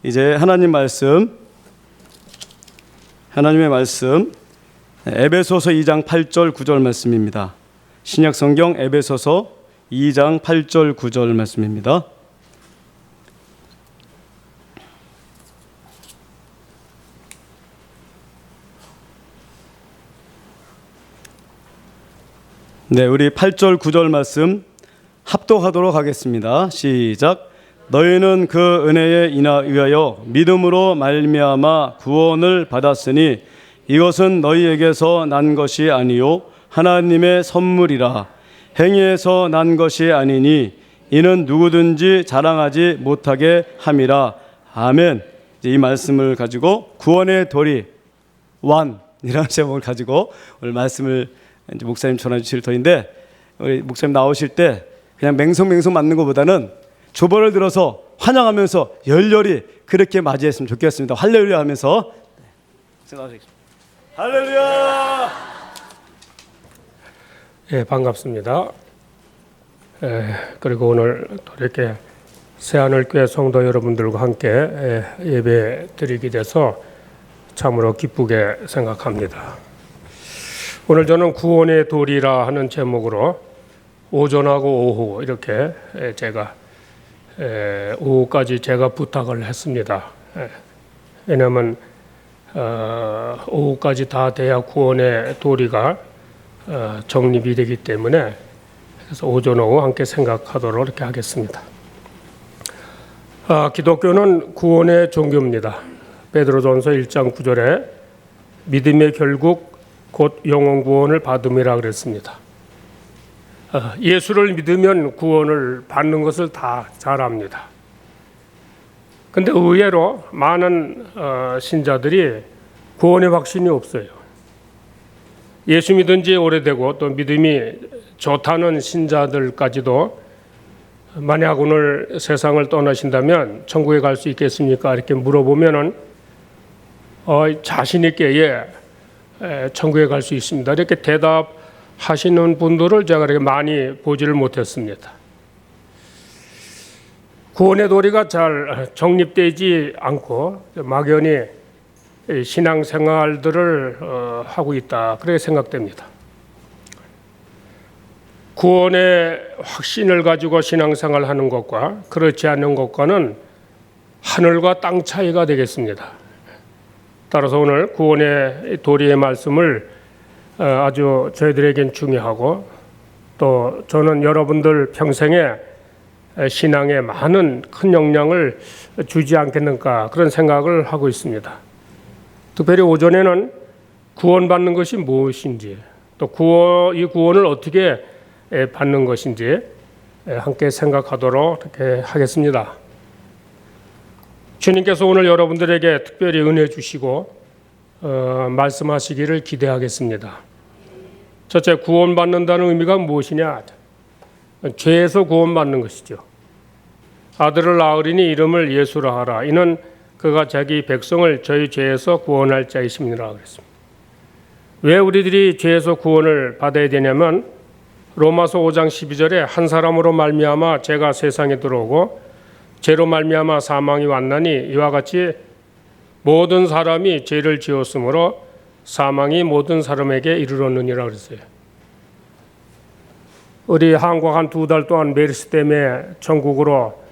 이제 하나님의 말씀 에베소서 2장 8절 9절 말씀입니다. 신약 성경 에베소서 2장 8절 9절 말씀입니다. 네, 우리 8절 9절 말씀 합독하도록 하겠습니다. 시작. 너희는 그 은혜에 인하여 믿음으로 말미암아 구원을 받았으니 이것은 너희에게서 난 것이 아니요 하나님의 선물이라. 행위에서 난 것이 아니니 이는 누구든지 자랑하지 못하게 함이라. 아멘. 이 말씀을 가지고 구원의 도리 완이라는 제목을 가지고 오늘 말씀을 이제 목사님 전해 주실 터인데, 우리 목사님 나오실 때 그냥 맹성맹성 맞는 것보다는 조번을 들어서 환영하면서 열렬히 그렇게 맞이했으면 좋겠습니다. 할렐루야 하면서. 할렐루야. 예, 반갑습니다. 그리고 오늘 또 이렇게 새하늘교회 성도 여러분들과 함께 예배 드리게 돼서 참으로 기쁘게 생각합니다. 오늘 저는 구원의 도리라 하는 제목으로 오전하고 오후 이렇게 제가 오후까지 제가 부탁을 했습니다. 왜냐하면 오후까지 다 돼야 구원의 도리가 정립이 되기 때문에, 그래서 오전 오후 함께 생각하도록 이렇게 하겠습니다. 기독교는 구원의 종교입니다. 베드로전서 1장 9절에 믿음의 결국 곧 영원 구원을 받음이라 그랬습니다. 예수를 믿으면 구원을 받는 것을 다 잘 압니다. 그런데 의외로 많은 신자들이 구원의 확신이 없어요. 예수 믿은 지 오래되고 또 믿음이 좋다는 신자들까지도 만약 오늘 세상을 떠나신다면 천국에 갈 수 있겠습니까? 이렇게 물어보면은 자신 있게 천국에 갈 수 있습니다. 이렇게 대답하시는 분들을 제가 이렇게 많이 보지를 못했습니다. 구원의 도리가 잘 정립되지 않고 막연히 신앙생활들을 하고 있다, 그렇게 생각됩니다. 구원의 확신을 가지고 신앙생활을 하는 것과 그렇지 않은 것과는 하늘과 땅 차이가 되겠습니다. 따라서 오늘 구원의 도리의 말씀을 아주 저희들에겐 중요하고, 또 저는 여러분들 평생에 신앙에 많은 큰 영향을 주지 않겠는가, 그런 생각을 하고 있습니다. 특별히 오전에는 구원받는 것이 무엇인지, 또 이 구원을 어떻게 받는 것인지 함께 생각하도록 이렇게 하겠습니다. 주님께서 오늘 여러분들에게 특별히 은혜 주시고 말씀하시기를 기대하겠습니다. 첫째, 구원받는다는 의미가 무엇이냐? 죄에서 구원받는 것이죠. 아들을 낳으리니 이름을 예수라 하라. 이는 그가 자기 백성을 저희 죄에서 구원할 자이심이라 그랬습니다. 왜 우리들이 죄에서 구원을 받아야 되냐면, 로마서 5장 12절에 한 사람으로 말미암아 죄가 세상에 들어오고 죄로 말미암아 사망이 왔나니 이와 같이 모든 사람이 죄를 지었으므로 사망이 모든 사람에게 이르렀느니라 그랬어요. 우리 한국 한 2달 동안 메르스 때문에 전국으로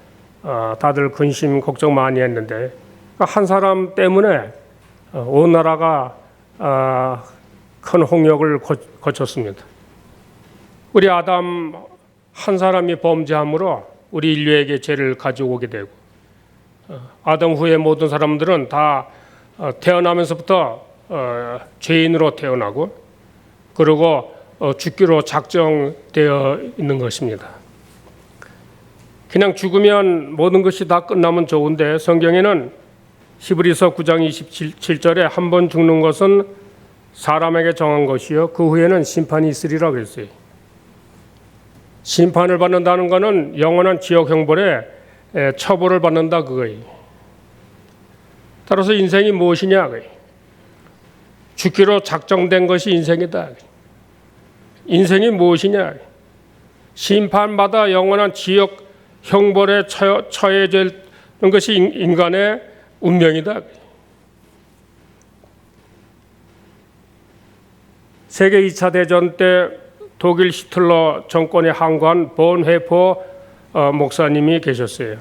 다들 근심 걱정 많이 했는데, 한 사람 때문에 온 나라가 큰 홍역을 거쳤습니다. 우리 아담 한 사람이 범죄함으로 우리 인류에게 죄를 가져오게 되고, 아담 후에 모든 사람들은 다 태어나면서부터 죄인으로 태어나고, 그리고 죽기로 작정되어 있는 것입니다. 그냥 죽으면 모든 것이 다 끝나면 좋은데, 성경에는 히브리서 9장 27절에 한 번 죽는 것은 사람에게 정한 것이요 그 후에는 심판이 있으리라 그랬어요. 심판을 받는다는 것은 영원한 지옥 형벌에 처벌을 받는다, 그거예요. 따라서 인생이 무엇이냐? 죽기로 작정된 것이 인생이다. 인생이 무엇이냐? 심판받아 영원한 지옥 형벌에 처해질 것이 인간의 운명이다. 세계 2차 대전 때 독일 히틀러 정권에 항거한 본헤퍼 목사님이 계셨어요.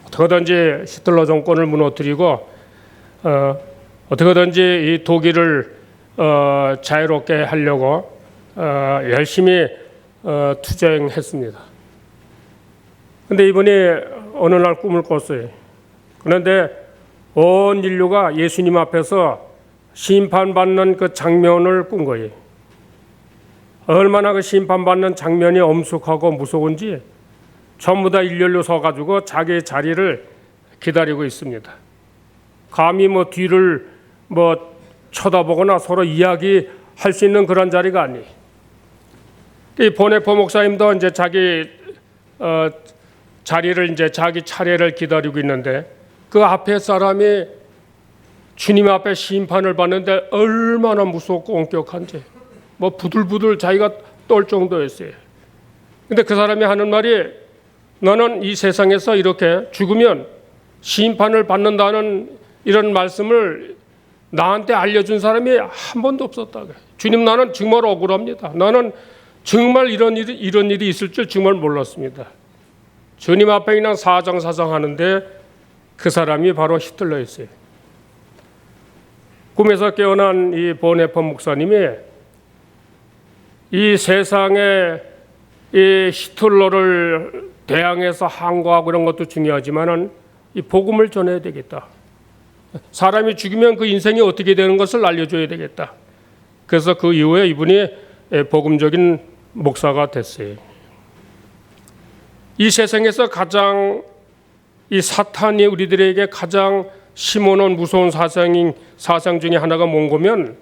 어떻게든지 히틀러 정권을 무너뜨리고 어떻게든지 이 독일을 자유롭게 하려고 열심히 투쟁했습니다. 그런데 이분이 어느 날 꿈을 꿨어요. 그런데 온 인류가 예수님 앞에서 심판받는 그 장면을 꾼 거예요. 얼마나 그 심판받는 장면이 엄숙하고 무서운지 전부 다 일렬로 서가지고 자기의 자리를 기다리고 있습니다. 감히 뒤를 쳐다보거나 서로 이야기할 수 있는 그런 자리가 아니에요. 이 보네포 목사님도 이제 자기 자리를 이제 자기 차례를 기다리고 있는데 그 앞에 사람이 주님 앞에 심판을 받는데 얼마나 무섭고 엄격한지 부들부들 자기가 떨 정도였어요. 근데 그 사람이 하는 말이 너는 이 세상에서 이렇게 죽으면 심판을 받는다는 이런 말씀을 나한테 알려준 사람이 한 번도 없었다. 주님 나는 정말 억울합니다. 나는 정말 이런 일이 있을 줄 정말 몰랐습니다. 주님 앞에 그냥 사정사정 하는데 그 사람이 바로 히틀러였어요. 꿈에서 깨어난 이 본헤퍼 목사님이 이 세상에 이 히틀러를 대항해서 항거하고 이런 것도 중요하지만은 이 복음을 전해야 되겠다. 사람이 죽으면 그 인생이 어떻게 되는 것을 알려줘야 되겠다. 그래서 그 이후에 이분이 복음적인 목사가 됐어요. 이 세상에서 가장 이 사탄이 우리들에게 가장 심어놓은 무서운 사상 중에 하나가 뭔가면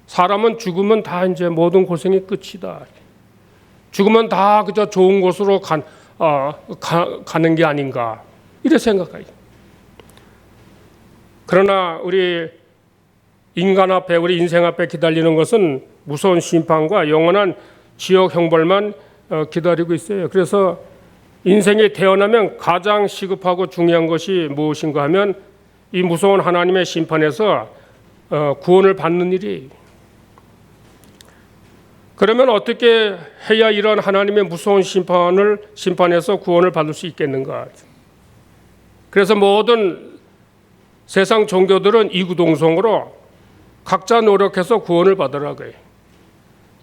사람은 죽으면 다 이제 모든 고생이 끝이다. 죽으면 다 그저 좋은 곳으로 가는 게 아닌가 이렇게 생각해요. 그러나 우리 인간 앞에 우리 인생 앞에 기다리는 것은 무서운 심판과 영원한 지옥 형벌만 기다리고 있어요. 그래서 인생이 태어나면 가장 시급하고 중요한 것이 무엇인가 하면 이 무서운 하나님의 심판에서 구원을 받는 일이. 그러면 어떻게 해야 이런 하나님의 무서운 심판에서 구원을 받을 수 있겠는가? 그래서 모든 세상 종교들은 이구동성으로 각자 노력해서 구원을 받으라고요.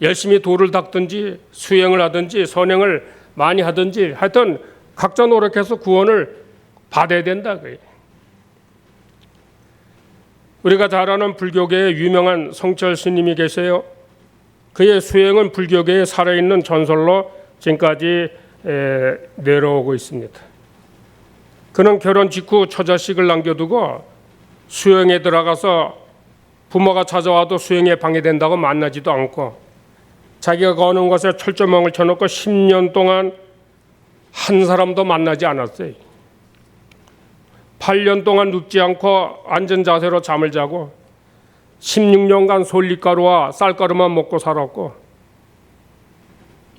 열심히 돌을 닦든지 수행을 하든지 선행을 많이 하든지 하여튼 각자 노력해서 구원을 받아야 된다고요. 우리가 잘 아는 불교계의 유명한 성철 스님이 계세요. 그의 수행은 불교계에 살아있는 전설로 지금까지 내려오고 있습니다. 그는 결혼 직후 처자식을 남겨두고 수행에 들어가서 부모가 찾아와도 수행에 방해된다고 만나지도 않고 자기가 거는 것에 철조망을 쳐놓고 10년 동안 한 사람도 만나지 않았어요. 8년 동안 눕지 않고 앉은 자세로 잠을 자고 16년간 솔잎가루와 쌀가루만 먹고 살았고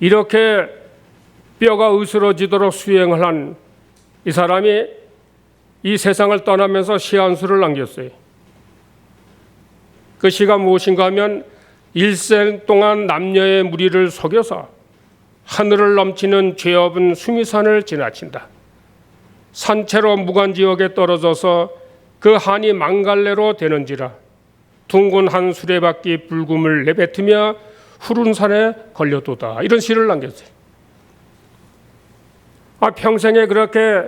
이렇게 뼈가 으스러지도록 수행을 한 이 사람이 이 세상을 떠나면서 시 한 수를 남겼어요. 그 시가 무엇인가 하면 일생 동안 남녀의 무리를 속여서 하늘을 넘치는 죄 없은 수미산을 지나친다. 산채로 무간지역에 떨어져서 그 한이 망갈래로 되는지라 둥근 한 수레바퀴 불금을 내뱉으며 푸른 산에 걸려도다. 이런 시를 남겼어요. 평생에 그렇게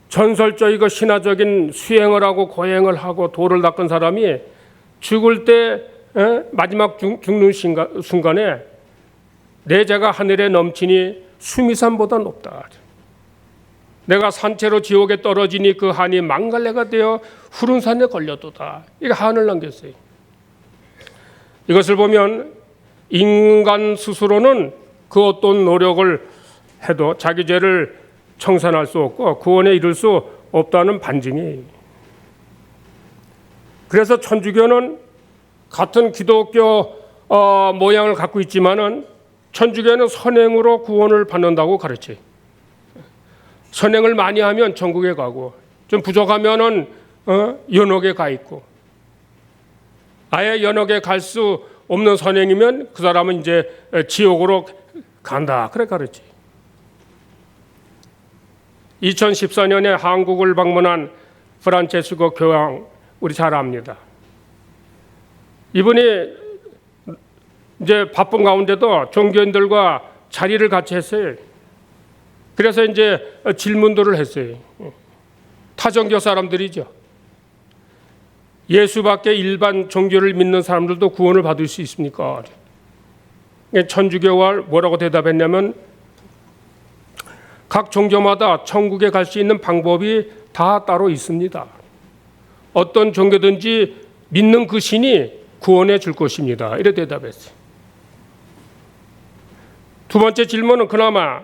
전설적이고 신화적인 수행을 하고 고행을 하고 도를 닦은 사람이 죽을 때 마지막 죽는 순간에 내 죄가 하늘에 넘치니 수미산보다 높다. 내가 산채로 지옥에 떨어지니 그 한이 망갈래가 되어 푸른 산에 걸려도다. 이게 한을 남겼어요. 이것을 보면 인간 스스로는 그 어떤 노력을 해도 자기 죄를 청산할 수 없고 구원에 이를 수 없다는 반증이에요. 그래서 천주교는 같은 기독교 모양을 갖고 있지만은 천주교는 선행으로 구원을 받는다고 가르쳐요. 선행을 많이 하면 천국에 가고 좀 부족하면은 연옥에 가 있고, 아예 연옥에 갈 수 없는 선행이면 그 사람은 이제 지옥으로 간다. 그래 가르치. 2014년에 한국을 방문한 프란체스코 교황 우리 잘 압니다. 이분이 이제 바쁜 가운데도 종교인들과 자리를 같이 했어요. 그래서 이제 질문들을 했어요. 타종교 사람들이죠. 예수밖에 일반 종교를 믿는 사람들도 구원을 받을 수 있습니까? 천주교가 뭐라고 대답했냐면 각 종교마다 천국에 갈 수 있는 방법이 다 따로 있습니다. 어떤 종교든지 믿는 그 신이 구원해 줄 것입니다. 이렇게 대답했어요. 두 번째 질문은 그나마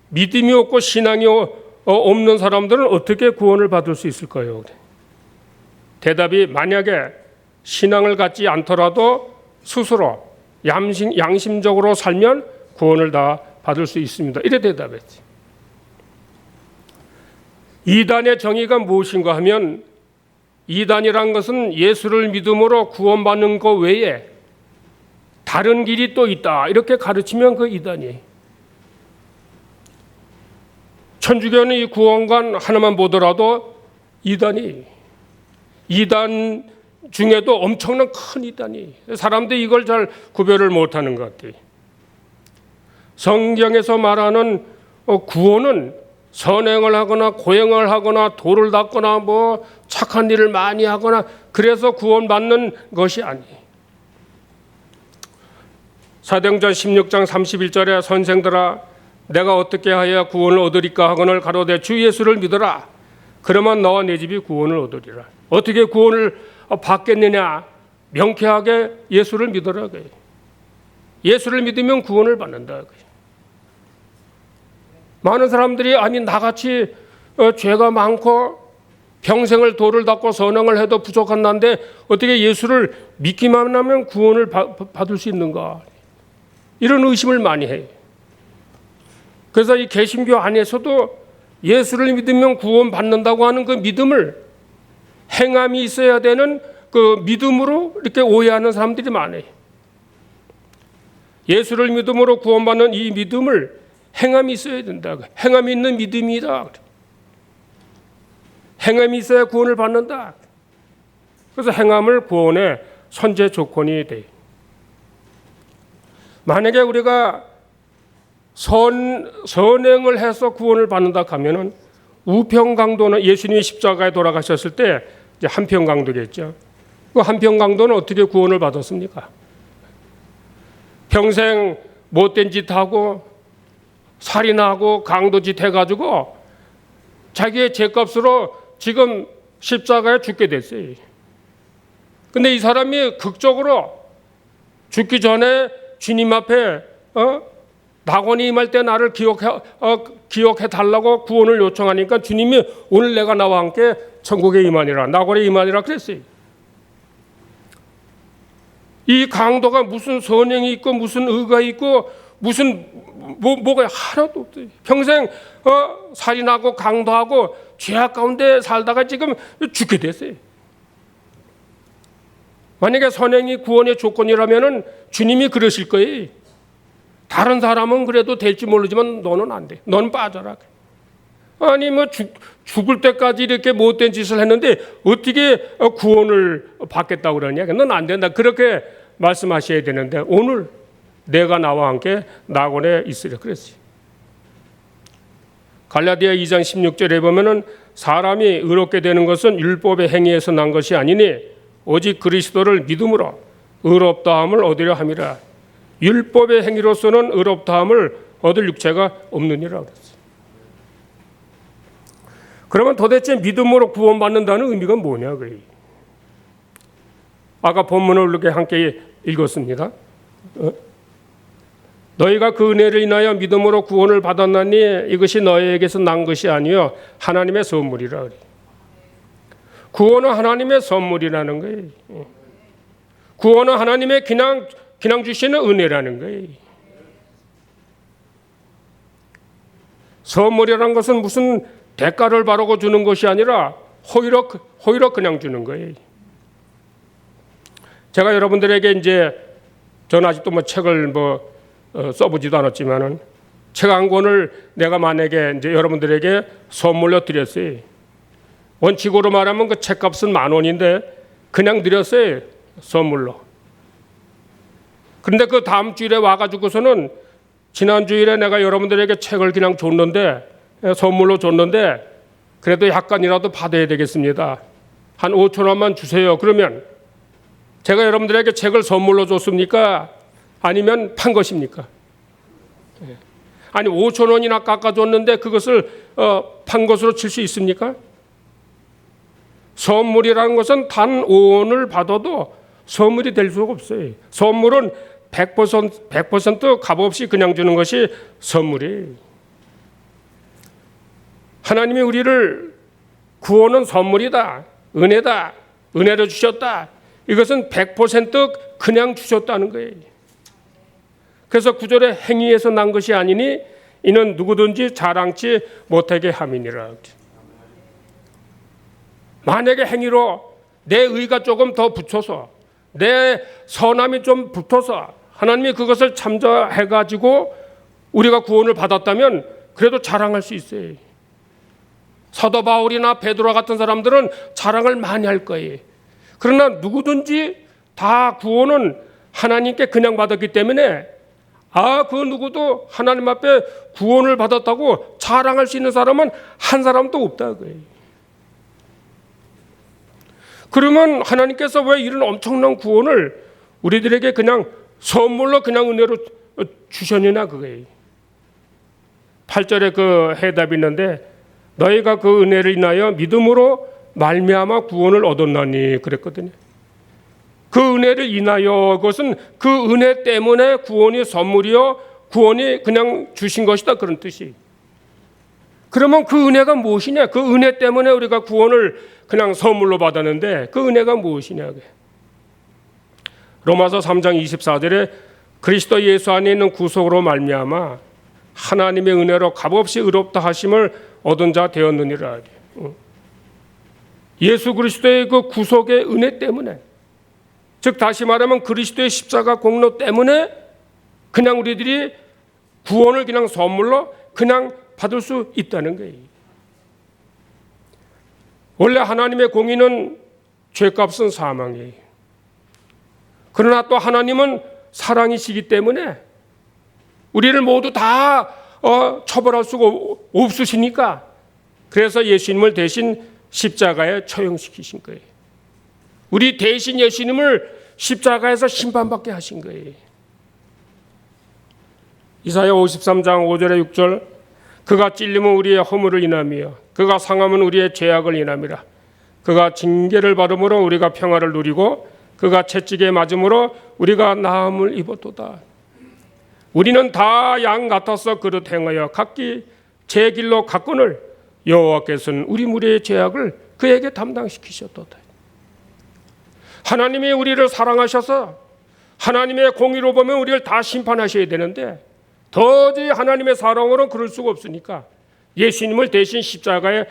믿음이 없고 신앙이 없는 사람들은 어떻게 구원을 받을 수 있을까요? 대답이 만약에 신앙을 갖지 않더라도 스스로 양심적으로 살면 구원을 다 받을 수 있습니다. 이래 대답했지. 이단의 정의가 무엇인가 하면 이단이란 것은 예수를 믿음으로 구원받는 것 외에 다른 길이 또 있다. 이렇게 가르치면 그 이단이에요. 천주교는 이 구원관 하나만 보더라도 이단 중에도 엄청난 큰 이단이 사람들이 이걸 잘 구별을 못하는 것 같아요. 성경에서 말하는 구원은 선행을 하거나 고행을 하거나 도를 닦거나 뭐 착한 일을 많이 하거나 그래서 구원받는 것이 아니에요. 사도행전 16장 31절에 선생들아 내가 어떻게 하여야 구원을 얻으리까 하거늘 가로되 주 예수를 믿어라. 그러면 너와 내 집이 구원을 얻으리라. 어떻게 구원을 받겠느냐? 명쾌하게 예수를 믿어라. 예수를 믿으면 구원을 받는다. 많은 사람들이 아니 나같이 죄가 많고 평생을 도를 닦고 선행을 해도 부족한 난데 어떻게 예수를 믿기만 하면 구원을 받을 수 있는가? 이런 의심을 많이 해요. 그래서 이 개신교 안에서도 예수를 믿으면 구원 받는다고 하는 그 믿음을 행함이 있어야 되는 그 믿음으로 이렇게 오해하는 사람들이 많아요. 예수를 믿음으로 구원받는 이 믿음을 행함이 있어야 된다. 행함이 있는 믿음이다. 행함이 있어야 구원을 받는다. 그래서 행함을 구원의 선제 조건이 돼요. 만약에 우리가 선행을 해서 구원을 받는다 하면은 우평강도는 예수님이 십자가에 돌아가셨을 때 이제 한평강도겠죠. 그 한평강도는 어떻게 구원을 받았습니까? 평생 못된 짓 하고 살인하고 강도짓 해가지고 자기의 죄값으로 지금 십자가에 죽게 됐어요. 근데 이 사람이 극적으로 죽기 전에 주님 앞에 낙원이 임할 때 나를 기억해 달라고 구원을 요청하니까 주님이 오늘 내가 나와 함께 천국에 임하니라 낙원에 임하니라 그랬어요. 이 강도가 무슨 선행이 있고 무슨 의가 있고 무슨 뭐가 하나도 없어요. 평생 살인하고 강도하고 죄악 가운데 살다가 지금 죽게 됐어요. 만약에 선행이 구원의 조건이라면은 주님이 그러실 거예요. 다른 사람은 그래도 될지 모르지만 너는 안 돼. 너는 빠져라. 아니 뭐 죽을 때까지 이렇게 못된 짓을 했는데 어떻게 구원을 받겠다고 그러냐? 넌 안 된다. 그렇게 말씀하셔야 되는데 오늘 내가 나와 함께 낙원에 있으려 그랬어요. 갈라디아 2장 16절에 보면은 사람이 의롭게 되는 것은 율법의 행위에서 난 것이 아니니 오직 그리스도를 믿음으로 의롭다함을 얻으려 함이라. 율법의 행위로서는 의롭다함을 얻을 육체가 없느니라 그랬어요. 그러면 도대체 믿음으로 구원받는다는 의미가 뭐냐? 아까 본문을 이렇게 함께 읽었습니다. 너희가 그 은혜를 인하여 믿음으로 구원을 받았나니 이것이 너희에게서 난 것이 아니요 하나님의 선물이라 그래. 구원은 하나님의 선물이라는 거예요. 구원은 하나님의 그냥 주시는 은혜라는 거예요. 선물이라는 것은 무슨 대가를 바라고 주는 것이 아니라 호의로 그냥 주는 거예요. 제가 여러분들에게 이제 저는 아직도 책을 써보지도 않았지만은 책 한 권을 내가 만약에 이제 여러분들에게 선물로 드렸어요. 원칙으로 말하면 그 책값은 10,000원인데 그냥 드렸어요, 선물로. 그런데 그 다음 주일에 와가지고서는 지난 주일에 내가 여러분들에게 책을 그냥 줬는데, 선물로 줬는데 그래도 약간이라도 받아야 되겠습니다. 한 5,000원만 주세요. 그러면 제가 여러분들에게 책을 선물로 줬습니까? 아니면 판 것입니까? 아니 5,000원이나 깎아줬는데 그것을 판 것으로 칠 수 있습니까? 선물이라는 것은 단 5원을 받아도 선물이 될 수가 없어요. 선물은 100% 값없이 그냥 주는 것이 선물이에요. 하나님이 우리를 구원은 선물이다, 은혜다, 은혜로 주셨다. 이것은 100% 그냥 주셨다는 거예요. 그래서 9절에 행위에서 난 것이 아니니 이는 누구든지 자랑치 못하게 함이니라. 만약에 행위로 내 의가 조금 더 붙여서 내 선함이 좀 붙어서 하나님이 그것을 참조해가지고 우리가 구원을 받았다면 그래도 자랑할 수 있어요. 사도 바울이나 베드로 같은 사람들은 자랑을 많이 할 거예요. 그러나 누구든지 다 구원은 하나님께 그냥 받았기 때문에 그 누구도 하나님 앞에 구원을 받았다고 자랑할 수 있는 사람은 한 사람도 없다 그거예요. 그러면 하나님께서 왜 이런 엄청난 구원을 우리들에게 그냥 선물로 그냥 은혜로 주셨느냐 그거예요. 8절에 그 해답이 있는데 너희가 그 은혜를 인하여 믿음으로 말미암아 구원을 얻었나니 그랬거든요. 그 은혜를 인하여 그것은 그 은혜 때문에 구원이 선물이요 구원이 그냥 주신 것이다 그런 뜻이. 그러면 그 은혜가 무엇이냐? 그 은혜 때문에 우리가 구원을 그냥 선물로 받았는데 그 은혜가 무엇이냐? 로마서 3장 24절에 그리스도 예수 안에 있는 구속으로 말미암아 하나님의 은혜로 값없이 의롭다 하심을 얻은 자 되었느니라. 예수 그리스도의 그 구속의 은혜 때문에, 즉 다시 말하면 그리스도의 십자가 공로 때문에 그냥 우리들이 구원을 그냥 선물로 그냥 받을 수 있다는 거예요. 원래 하나님의 공의는 죄값은 사망이에요. 그러나 또 하나님은 사랑이시기 때문에 우리를 모두 다 처벌할 수가 없으시니까 그래서 예수님을 대신 십자가에 처형시키신 거예요. 우리 대신 예수님을 십자가에서 심판받게 하신 거예요. 이사야 53장 5절에 6절 그가 찔림은 우리의 허물을 인함이요 그가 상함은 우리의 죄악을 인함이라. 그가 징계를 받음으로 우리가 평화를 누리고 그가 채찍에 맞음으로 우리가 나음을 입었도다. 우리는 다 양 같아서 그릇 행하여 각기 제 길로 갔거늘 여호와께서는 우리 무리의 죄악을 그에게 담당시키셨도다. 하나님이 우리를 사랑하셔서 하나님의 공의로 보면 우리를 다 심판하셔야 되는데 도저히 하나님의 사랑으로는 그럴 수가 없으니까 예수님을 대신 십자가에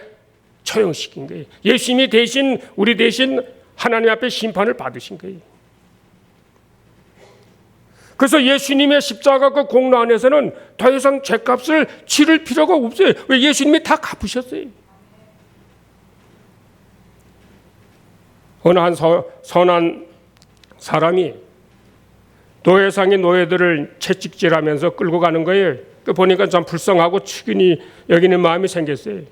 처형시킨 거예요. 예수님이 대신 우리 대신 하나님 앞에 심판을 받으신 거예요. 그래서 예수님의 십자가 그 공로 안에서는 더 이상 죄값을 치를 필요가 없어요. 왜? 예수님이 다 갚으셨어요. 어느 한 선한 사람이 노예상의 노예들을 채찍질하면서 끌고 가는 거예요. 그 보니까 참 불쌍하고 측은히 여기는 마음이 생겼어요.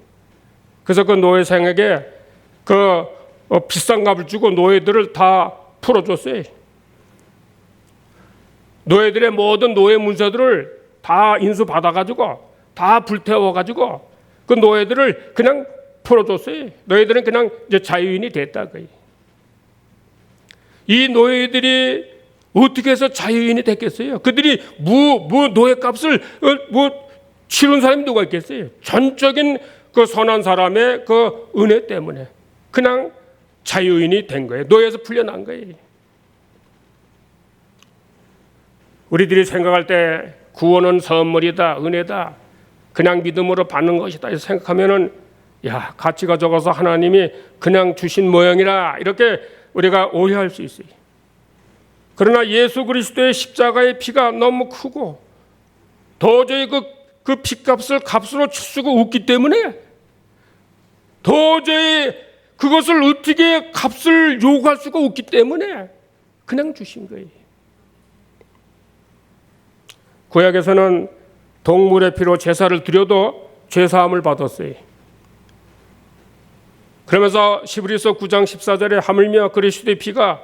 그래서 그 노예상에게 그 비싼 값을 주고 노예들을 다 풀어줬어요. 노예들의 모든 노예 문서들을 다 인수받아가지고 다 불태워가지고 그 노예들을 그냥 풀어줬어요. 노예들은 그냥 이제 자유인이 됐다 거예요. 이 노예들이 어떻게 해서 자유인이 됐겠어요? 그들이 노예값을 치른 사람이 누가 있겠어요? 전적인 그 선한 사람의 그 은혜 때문에 그냥 자유인이 된 거예요. 노예에서 풀려난 거예요. 우리들이 생각할 때 구원은 선물이다, 은혜다, 그냥 믿음으로 받는 것이다 생각하면은 야, 가치가 적어서 하나님이 그냥 주신 모양이라 이렇게 우리가 오해할 수 있어요. 그러나 예수 그리스도의 십자가의 피가 너무 크고 도저히 그 피값을 값으로 칠 수가 없기 때문에 도저히 그것을 어떻게 값을 요구할 수가 없기 때문에 그냥 주신 거예요. 구약에서는 동물의 피로 제사를 드려도 죄사함을 받았어요. 그러면서 히브리서 9장 14절에 하물며 그리스도의 피가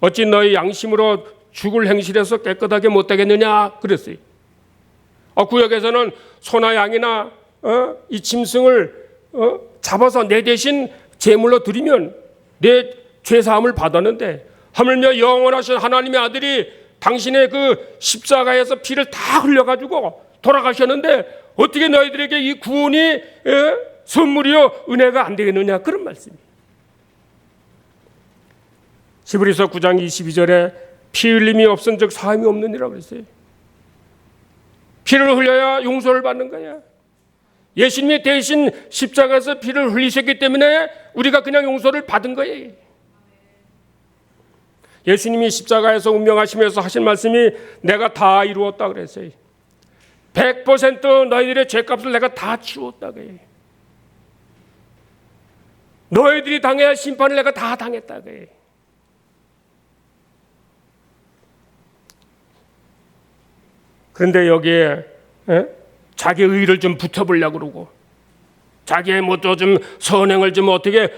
어찌 너희 양심으로 죽을 행실에서 깨끗하게 못되겠느냐 그랬어요. 구약에서는 소나 양이나 이 짐승을 잡아서 내 대신 제물로 드리면 내 죄사함을 받았는데 하물며 영원하신 하나님의 아들이 당신의 그 십자가에서 피를 다 흘려가지고 돌아가셨는데 어떻게 너희들에게 이 구원이 선물이요 은혜가 안 되겠느냐 그런 말씀이에요. 히브리서 9장 22절에 피 흘림이 없은즉 사함이 없느니라 그랬어요. 피를 흘려야 용서를 받는 거야. 예수님이 대신 십자가에서 피를 흘리셨기 때문에 우리가 그냥 용서를 받은 거예요. 예수님이 십자가에서 운명하시면서 하신 말씀이 내가 다 이루었다 그랬어요. 100% 너희들의 죄값을 내가 다 치웠다 그래요. 너희들이 당해야 할 심판을 내가 다 당했다 그래요. 그런데 여기에 자기 의를 좀 붙여보려고 그러고 자기의 좀 선행을 좀 어떻게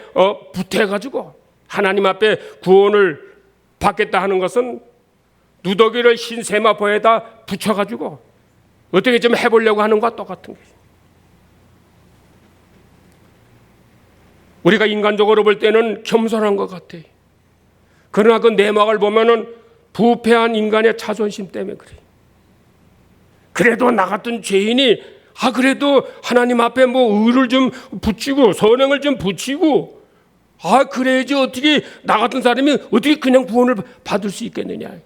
붙여가지고 하나님 앞에 구원을 받겠다 하는 것은 누더기를 흰 세마포에다 붙여가지고 어떻게 좀 해보려고 하는 것과 똑같은 거예요. 우리가 인간적으로 볼 때는 겸손한 것 같아요. 그러나 그 내막을 보면은 부패한 인간의 자존심 때문에 그래요. 그래도 나 같은 죄인이 그래도 하나님 앞에 뭐 의를 좀 붙이고 선행을 좀 붙이고 그래야지 어떻게 나 같은 사람이 어떻게 그냥 구원을 받을 수 있겠느냐.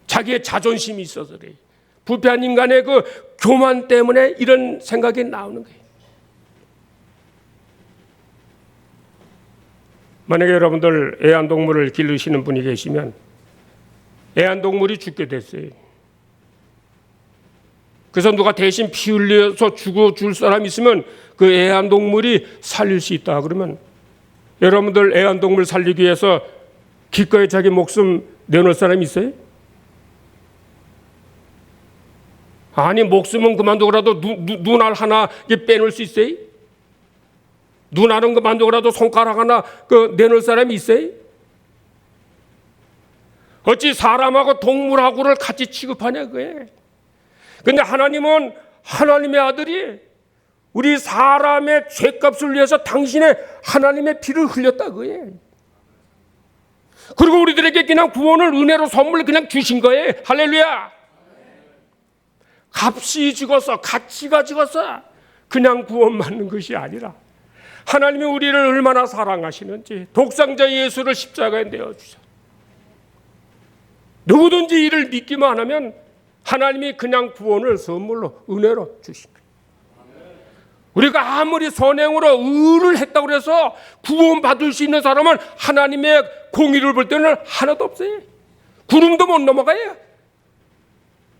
자기의 자존심이 있어서 그래요. 부패한 인간의 그 교만 때문에 이런 생각이 나오는 거예요. 만약에 여러분들 애완동물을 기르시는 분이 계시면 애완동물이 죽게 됐어요. 그래서 누가 대신 피 흘려서 죽어줄 사람이 있으면 그 애완동물이 살릴 수 있다 그러면 여러분들 애완동물 살리기 위해서 기꺼이 자기 목숨 내놓을 사람이 있어요? 아니 목숨은 그만두고라도 눈알 하나 빼놓을 수 있어요? 눈알은 그만두고라도 손가락 하나 내놓을 사람이 있어요? 어찌 사람하고 동물하고를 같이 취급하냐 그게. 근데 하나님은 하나님의 아들이 우리 사람의 죄값을 위해서 당신의 하나님의 피를 흘렸다 그거예요. 그리고 우리들에게 그냥 구원을 은혜로 선물 그냥 주신 거예요. 할렐루야. 값이 죽어서 가치가 죽어서 그냥 구원받는 것이 아니라 하나님이 우리를 얼마나 사랑하시는지 독생자 예수를 십자가에 내어주셨어요. 누구든지 이를 믿기만 하면 하나님이 그냥 구원을 선물로 은혜로 주신 거예요. 우리가 아무리 선행으로 의를 했다고 해서 구원받을 수 있는 사람은 하나님의 공의를 볼 때는 하나도 없어요. 구름도 못 넘어가요.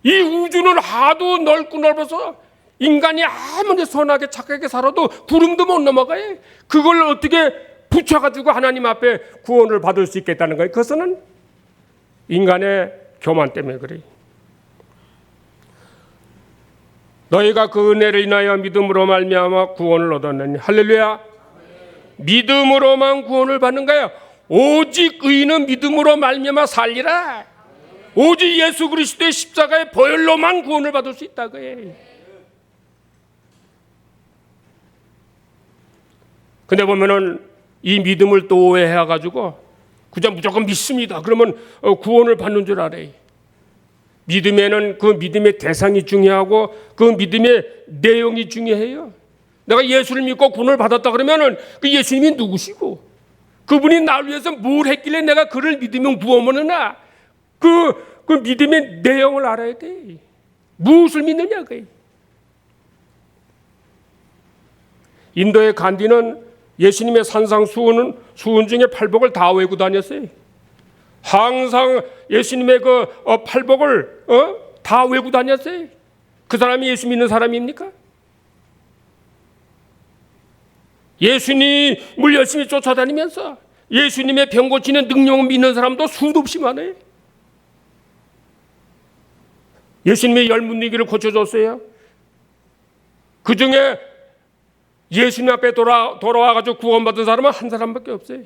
이 우주는 하도 넓고 넓어서 인간이 아무리 선하게 착하게 살아도 구름도 못 넘어가요. 그걸 어떻게 붙여가지고 하나님 앞에 구원을 받을 수 있겠다는 거예요. 그것은 인간의 교만 때문에 그래요. 너희가 그 은혜를 인하여 믿음으로 말미암아 구원을 얻었느니 할렐루야. 믿음으로만 구원을 받는 거예요. 오직 의인은 믿음으로 말미암아 살리라. 오직 예수 그리스도의 십자가의 보혈로만 구원을 받을 수 있다 그예요. 근데 보면은 이 믿음을 또 오해해 가지고 그냥 무조건 믿습니다. 그러면 구원을 받는 줄 알아요. 믿음에는 그 믿음의 대상이 중요하고 그 믿음의 내용이 중요해요. 내가 예수를 믿고 구원을 받았다 그러면은 그 예수님이 누구시고 그분이 나를 위해서 뭘 했길래 내가 그를 믿으면 구원하느냐. 그 믿음의 내용을 알아야 돼. 무엇을 믿느냐 그게. 인도의 간디는 예수님의 산상수훈 중에 팔복을 다 외고 다녔어요. 항상 예수님의 그 팔복을 다 외고 다녔어요. 그 사람이 예수 믿는 사람입니까? 예수님을 열심히 쫓아다니면서 예수님의 병 고치는 능력을 믿는 사람도 수도 없이 많아요. 예수님의 열문리기를 고쳐줬어요. 그 중에 예수님 앞에 돌아와가지고 구원받은 사람은 한 사람밖에 없어요.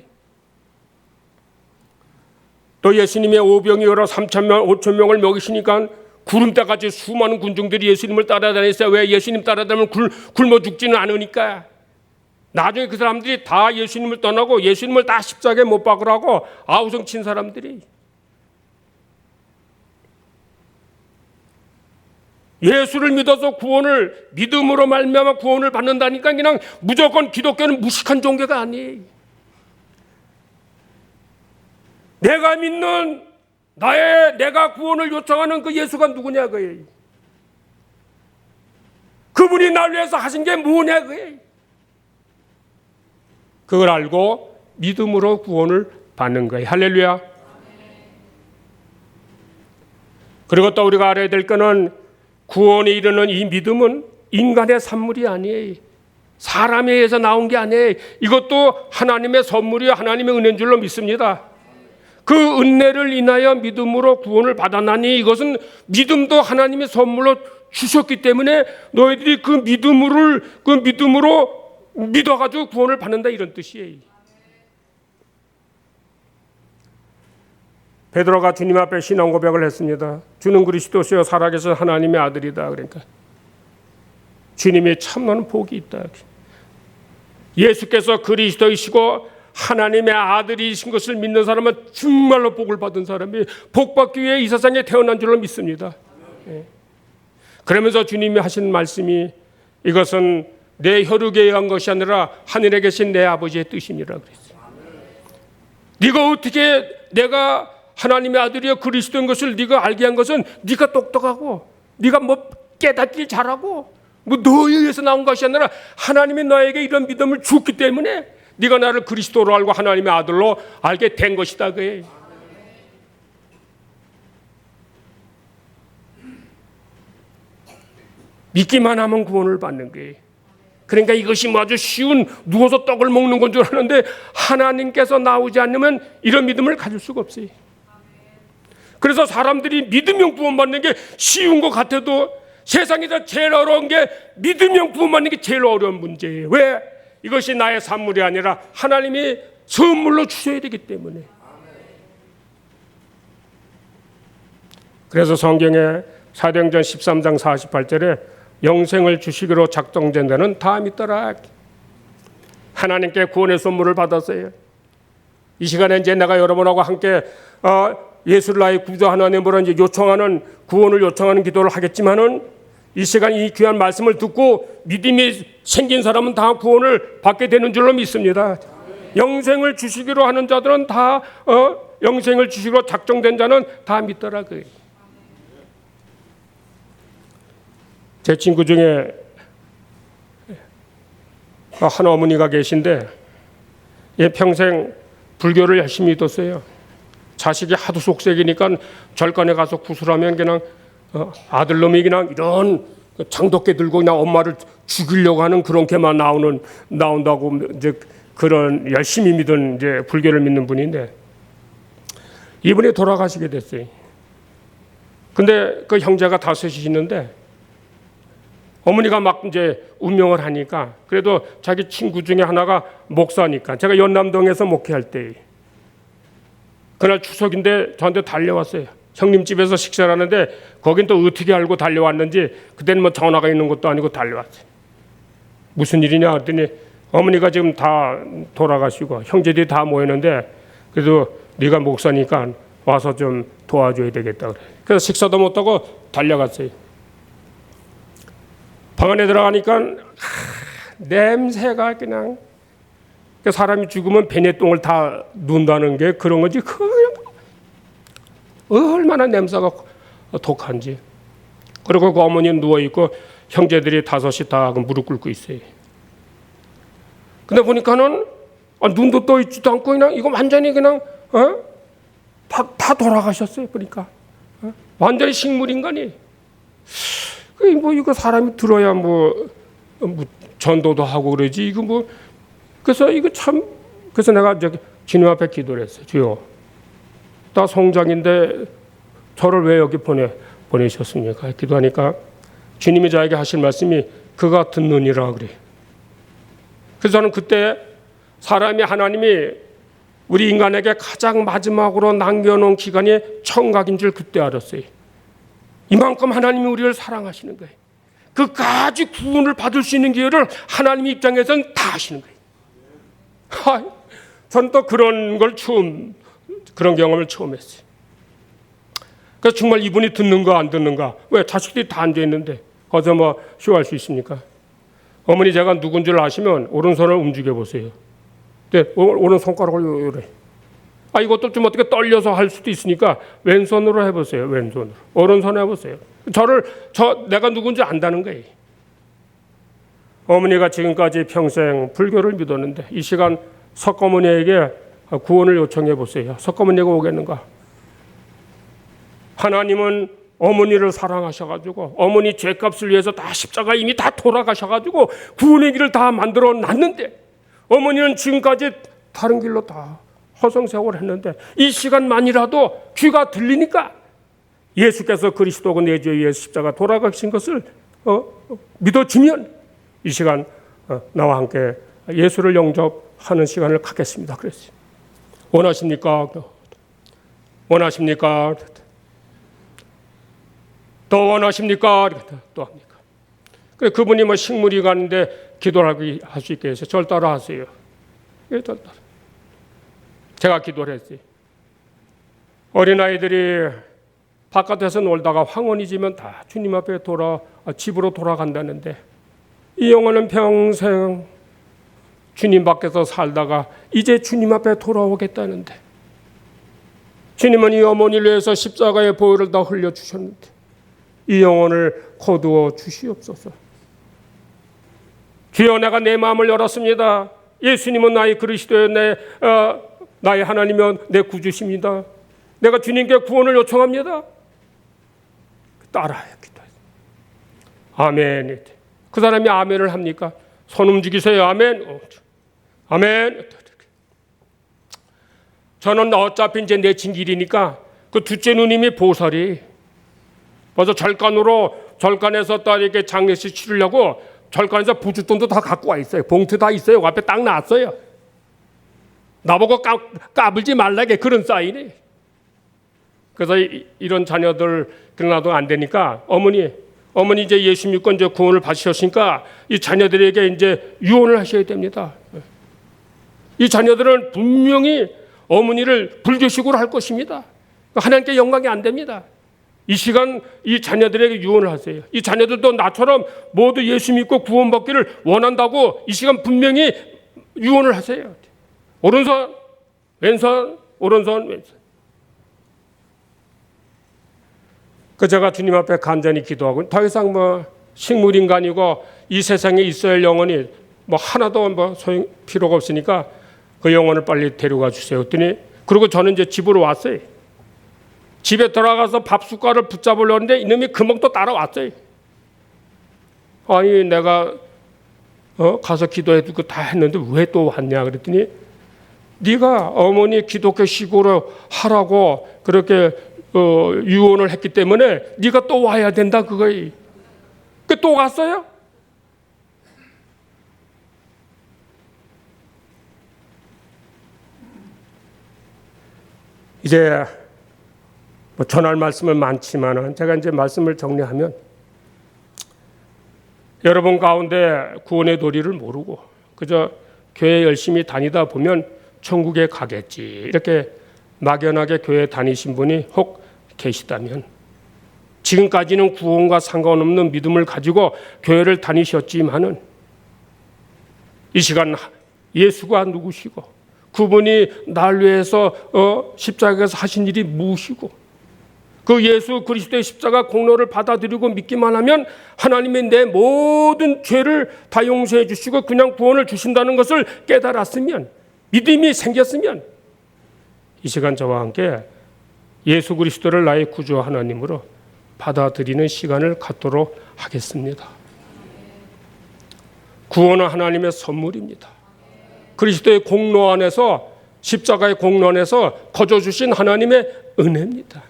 또 예수님의 오병이 여러 3,000명, 5,000명을 먹이시니까 구름대같이 수많은 군중들이 예수님을 따라다녔어요. 왜? 예수님 따라다니면 굶어 죽지는 않으니까. 나중에 그 사람들이 다 예수님을 떠나고 예수님을 다 십자가에 못 박으라고 아우성 친 사람들이. 예수를 믿어서 구원을 믿음으로 말미암아 구원을 받는다니까 그냥 무조건 기독교는 무식한 종교가 아니에요. 내가 믿는 내가 구원을 요청하는 그 예수가 누구냐 그예요. 그분이 날 위해서 하신 게 뭐냐 그예요. 그걸 알고 믿음으로 구원을 받는 거예요. 할렐루야. 그리고 또 우리가 알아야 될 거는 구원에 이르는 이 믿음은 인간의 산물이 아니에요. 사람에 의해서 나온 게 아니에요. 이것도 하나님의 선물이요 하나님의 은혜인 줄로 믿습니다. 그 은혜를 인하여 믿음으로 구원을 받았나니 이것은 믿음도 하나님의 선물로 주셨기 때문에 너희들이 그 믿음으로 믿어가지고 구원을 받는다 이런 뜻이에요. 베드로가 주님 앞에 신앙 고백을 했습니다. 주는 그리스도시요 살아계신 하나님의 아들이다. 그러니까 주님이 참 너는 복이 있다. 예수께서 그리스도이시고 하나님의 아들이신 것을 믿는 사람은 정말로 복을 받은 사람이 복받기 위해 이 세상에 태어난 줄로 믿습니다. 그러면서 주님이 하신 말씀이 이것은 내 혈육에 의한 것이 아니라 하늘에 계신 내 아버지의 뜻이니라 그랬어요. 네가 어떻게 내가 하나님의 아들이여 그리스도인 것을 네가 알게 한 것은 네가 똑똑하고 네가 뭐 깨닫기 잘하고 뭐 너에 의해서 나온 것이 아니라 하나님이 너에게 이런 믿음을 줬기 때문에 네가 나를 그리스도로 알고 하나님의 아들로 알게 된 것이다 그래. 믿기만 하면 구원을 받는 거예요. 그러니까 이것이 뭐 아주 쉬운 누워서 떡을 먹는 건 줄 아는데 하나님께서 나오지 않으면 이런 믿음을 가질 수가 없어요. 그래서 사람들이 믿으면 구원받는 게 쉬운 것 같아도 세상에서 제일 어려운 게 믿으면 구원받는 게 제일 어려운 문제예요. 왜? 이것이 나의 산물이 아니라 하나님이 선물로 주셔야 되기 때문에. 그래서 성경에 사도행전 13장 48절에 영생을 주시기로 작정된 자는 다 믿더라. 하나님께 구원의 선물을 받았어요. 이 시간에 이제 내가 여러분하고 함께 예수를 나의 구주 하나님으로 이제 구원을 요청하는 기도를 하겠지만은 이 시간 이 귀한 말씀을 듣고 믿음이 생긴 사람은 다 구원을 받게 되는 줄로 믿습니다. 영생을 주시기로 하는 자들은 다 영생을 주시기로 작정된 자는 다 믿더라 그래요. 제 친구 중에 한 어머니가 계신데 평생 불교를 열심히 믿었어요. 자식이 하도 속색이니까 절간에 가서 구슬하면 그냥 아들놈이 그냥 이런 장독게 들고 그냥 엄마를 죽이려고 하는 그런 게만 나온다고 이제 그런 열심히 믿은 이제 불교를 믿는 분인데 이분이 돌아가시게 됐어요. 근데 그 형제가 5이 있는데 어머니가 막 이제 운명을 하니까 그래도 자기 친구 중에 하나가 목사니까 제가 연남동에서 목회할 때 그날 추석인데 저한테 달려왔어요. 형님 집에서 식사를 하는데 거긴 또 어떻게 알고 달려왔는지 그때는 뭐 전화가 있는 것도 아니고 달려왔어요. 무슨 일이냐 그랬더니 어머니가 지금 다 돌아가시고 형제들이 다 모였는데 그래도 네가 목사니까 와서 좀 도와줘야 되겠다 그래. 그래서 식사도 못하고 달려갔어요. 방 안에 들어가니까 냄새가 그냥 사람이 죽으면 베네똥을 다 누운다는 게 그런 건지 그냥 얼마나 냄새가 독한지. 그리고 그 어머니는 누워있고 형제들이 5이 다 무릎 꿇고 있어요. 근데 보니까는 눈도 떠 있지도 않고 그냥 이거 완전히 그냥 다 돌아가셨어요. 보니까 완전히 식물인간이. 뭐 이거 사람이 들어야 뭐 전도도 하고 그러지 이거 뭐. 그래서 이거 참, 그래서 내가 저기 주님 앞에 기도를 했어요. 주여, 나 송장인데 저를 왜 여기 보내셨습니까? 기도하니까 주님이 저에게 하실 말씀이 그가 듣느니라 그래. 그래서 저는 그때 사람이 하나님이 우리 인간에게 가장 마지막으로 남겨놓은 기간이 청각인 줄 그때 알았어요. 이만큼 하나님이 우리를 사랑하시는 거예요. 그까지 구원을 받을 수 있는 기회를 하나님 입장에서는 다 하시는 거예요. 전 또 그런 경험을 처음 했어요. 그래서 정말 이분이 듣는가 안 듣는가. 왜? 자식들이 다 앉아있는데 거기서 뭐 쇼할 수 있습니까? 어머니 제가 누군 줄 아시면 오른손을 움직여 보세요. 네, 오른손가락을 이래. 이것도 좀 어떻게 떨려서 할 수도 있으니까 왼손으로 해보세요. 왼손으로. 오른손 해보세요. 내가 누군지 안다는 거예요. 어머니가 지금까지 평생 불교를 믿었는데 이 시간 석가모니에게 구원을 요청해 보세요. 석가모니가 오겠는가? 하나님은 어머니를 사랑하셔가지고 어머니 죄값을 위해서 다 십자가 이미 다 돌아가셔가지고 구원의 길을 다 만들어 놨는데 어머니는 지금까지 다른 길로 다 허송세월 했는데 이 시간만이라도 귀가 들리니까 예수께서 그리스도고 내 죄 위해 십자가 돌아가신 것을 믿어지면 이 시간 나와 함께 예수를 영접하는 시간을 갖겠습니다. 그랬어요. 원하십니까? 원하십니까? 더 원하십니까? 또 합니까? 그분이 뭐 식물이 가는데 기도를 할 수 있게 해서 절 따라 하세요. 제가 기도를 했어요. 어린아이들이 바깥에서 놀다가 황혼이 지면 다 주님 앞에 집으로 돌아간다는데 이 영혼은 평생 주님 밖에서 살다가 이제 주님 앞에 돌아오겠다는데 주님은 이 어머니를 위해서 십자가의 보혈을 다 흘려주셨는데 이 영혼을 거두어 주시옵소서. 주여, 내가 내 마음을 열었습니다. 예수님은 나의 그리스도여 나의 하나님이여 내 구주십니다. 내가 주님께 구원을 요청합니다. 따라요. 기도해요. 아멘. 그 사람이 아멘을 합니까? 손 움직이세요. 아멘. 아멘. 저는 어차피 이제 내친 길이니까 그 둘째 누님이 보살이 벌써 절간에서 또 이렇게 장례식 치르려고 절간에서 부주돈도 다 갖고 와 있어요. 봉투 다 있어요. 앞에 딱 놨어요. 나보고 까불지 말라게 그런 사인이. 그래서 이런 자녀들 그러나도 안 되니까 어머니 이제 예수 믿고 이제 구원을 받으셨으니까 이 자녀들에게 이제 유언을 하셔야 됩니다. 이 자녀들은 분명히 어머니를 불교식으로 할 것입니다. 하나님께 영광이 안 됩니다. 이 시간 이 자녀들에게 유언을 하세요. 이 자녀들도 나처럼 모두 예수 믿고 구원받기를 원한다고 이 시간 분명히 유언을 하세요. 오른손, 왼손, 오른손, 왼손. 제가 주님 앞에 간절히 기도하고 더 이상 뭐 식물인간이고 이 세상에 있어야 할 영혼이 뭐 하나도 뭐 필요가 없으니까 그 영혼을 빨리 데려가 주세요. 했더니 그리고 저는 이제 집으로 왔어요. 집에 들어가서 밥 숟갈을 붙잡으려고 하는데 이놈이 금방 또 따라왔어요. 아니 내가 가서 기도해주고 다 했는데 왜 또 왔냐 그랬더니 네가 어머니 기독교 식으로 하라고 그렇게 유언을 했기 때문에 네가 또 와야 된다 그거이. 또 갔어요? 이제 뭐 전할 말씀은 많지만은 제가 이제 말씀을 정리하면 여러분 가운데 구원의 도리를 모르고 그저 교회 열심히 다니다 보면 천국에 가겠지 이렇게 막연하게 교회 다니신 분이 혹 계시다면 지금까지는 구원과 상관없는 믿음을 가지고 교회를 다니셨지만은 이 시간 예수가 누구시고 그분이 날 위해서 십자가에서 하신 일이 무엇이고 그 예수 그리스도의 십자가 공로를 받아들이고 믿기만 하면 하나님이 내 모든 죄를 다 용서해 주시고 그냥 구원을 주신다는 것을 깨달았으면, 믿음이 생겼으면 이 시간 저와 함께 예수 그리스도를 나의 구주 하나님으로 받아들이는 시간을 갖도록 하겠습니다. 구원은 하나님의 선물입니다. 그리스도의 공로 안에서, 십자가의 공로 안에서 거저 주신 하나님의 은혜입니다.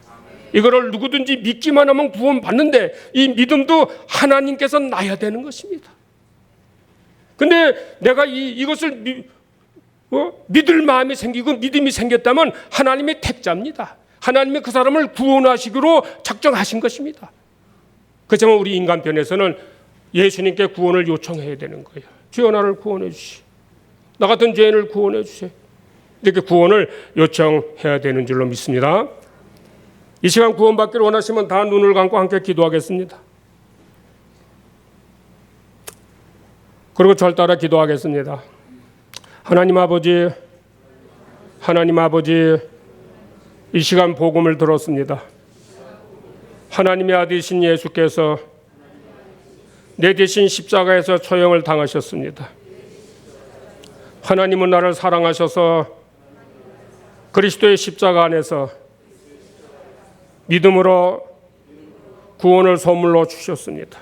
이거를 누구든지 믿기만 하면 구원받는데, 이 믿음도 하나님께서 나야 되는 것입니다. 근데 내가 이것을 믿을 마음이 생기고 믿음이 생겼다면 하나님의 택자입니다. 하나님이 그 사람을 구원하시기로 작정하신 것입니다. 그렇지만 우리 인간편에서는 예수님께 구원을 요청해야 되는 거예요. 주여 나를 구원해 주시, 나 같은 죄인을 구원해 주세요. 이렇게 구원을 요청해야 되는 줄로 믿습니다. 이 시간 구원받기를 원하시면 다 눈을 감고 함께 기도하겠습니다. 그리고 절 따라 기도하겠습니다. 하나님 아버지, 하나님 아버지, 이 시간 복음을 들었습니다. 하나님의 아들이신 예수께서 내 대신 십자가에서 처형을 당하셨습니다. 하나님은 나를 사랑하셔서 그리스도의 십자가 안에서 믿음으로 구원을 선물로 주셨습니다.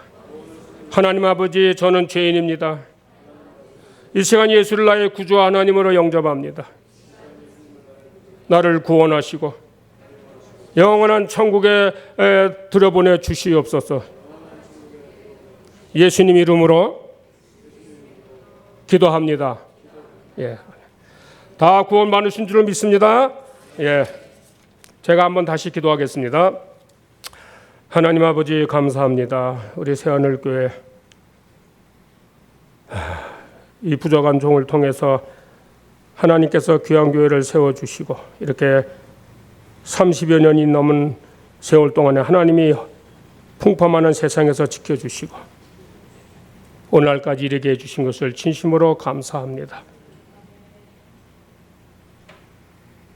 하나님 아버지, 저는 죄인입니다. 이 시간 예수를 나의 구주 하나님으로 영접합니다. 나를 구원하시고 영원한 천국에 들여보내 주시옵소서. 예수님 이름으로 기도합니다. 예. 다 구원 받으신 줄을 믿습니다. 예. 제가 한번 다시 기도하겠습니다. 하나님 아버지 감사합니다. 우리 새하늘교회 이 부족한 종을 통해서 하나님께서 귀한 교회를 세워주시고 이렇게 30여 년이 넘은 세월 동안에 하나님이 풍파많은 세상에서 지켜주시고 오늘날까지 이르게 해주신 것을 진심으로 감사합니다.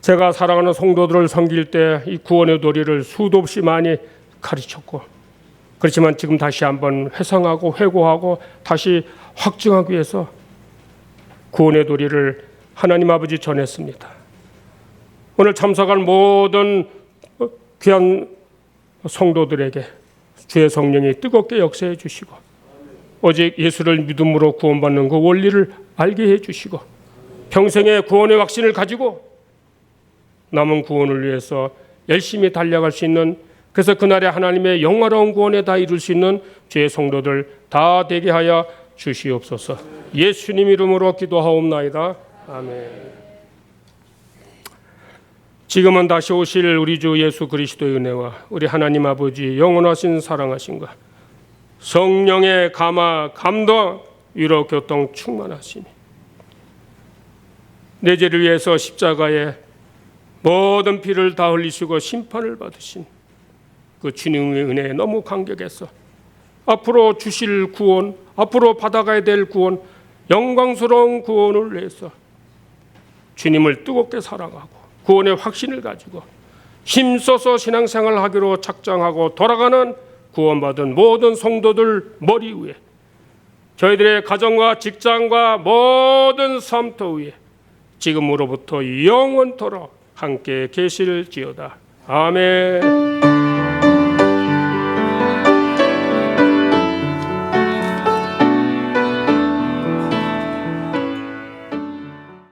제가 사랑하는 성도들을 섬길 때 이 구원의 도리를 수도 없이 많이 가르쳤고, 그렇지만 지금 다시 한번 회상하고 회고하고 다시 확증하기 위해서 구원의 도리를 하나님 아버지 전했습니다. 오늘 참석한 모든 귀한 성도들에게 주의 성령이 뜨겁게 역사해 주시고 오직 예수를 믿음으로 구원받는 그 원리를 알게 해 주시고 평생의 구원의 확신을 가지고 남은 구원을 위해서 열심히 달려갈 수 있는, 그래서 그날에 하나님의 영화로운 구원에 다 이룰 수 있는 주의 성도들 다 되게 하여 주시옵소서. 예수님 이름으로 기도하옵나이다. 아멘. 지금은 다시 오실 우리 주 예수 그리스도의 은혜와 우리 하나님 아버지 영원하신 사랑하심과 성령의 감화 감동 위로 교통 충만하시니 내 죄를 위해서 십자가에 모든 피를 다 흘리시고 심판을 받으신 그 주님의 은혜에 너무 감격해서 앞으로 주실 구원, 앞으로 받아가야 될 구원, 영광스러운 구원을 위해서 주님을 뜨겁게 사랑하고 구원의 확신을 가지고 힘써서 신앙생활을 하기로 작정하고 돌아가는 구원받은 모든 성도들 머리 위에, 저희들의 가정과 직장과 모든 삶터 위에 지금으로부터 영원토록 함께 계실지어다. 아멘.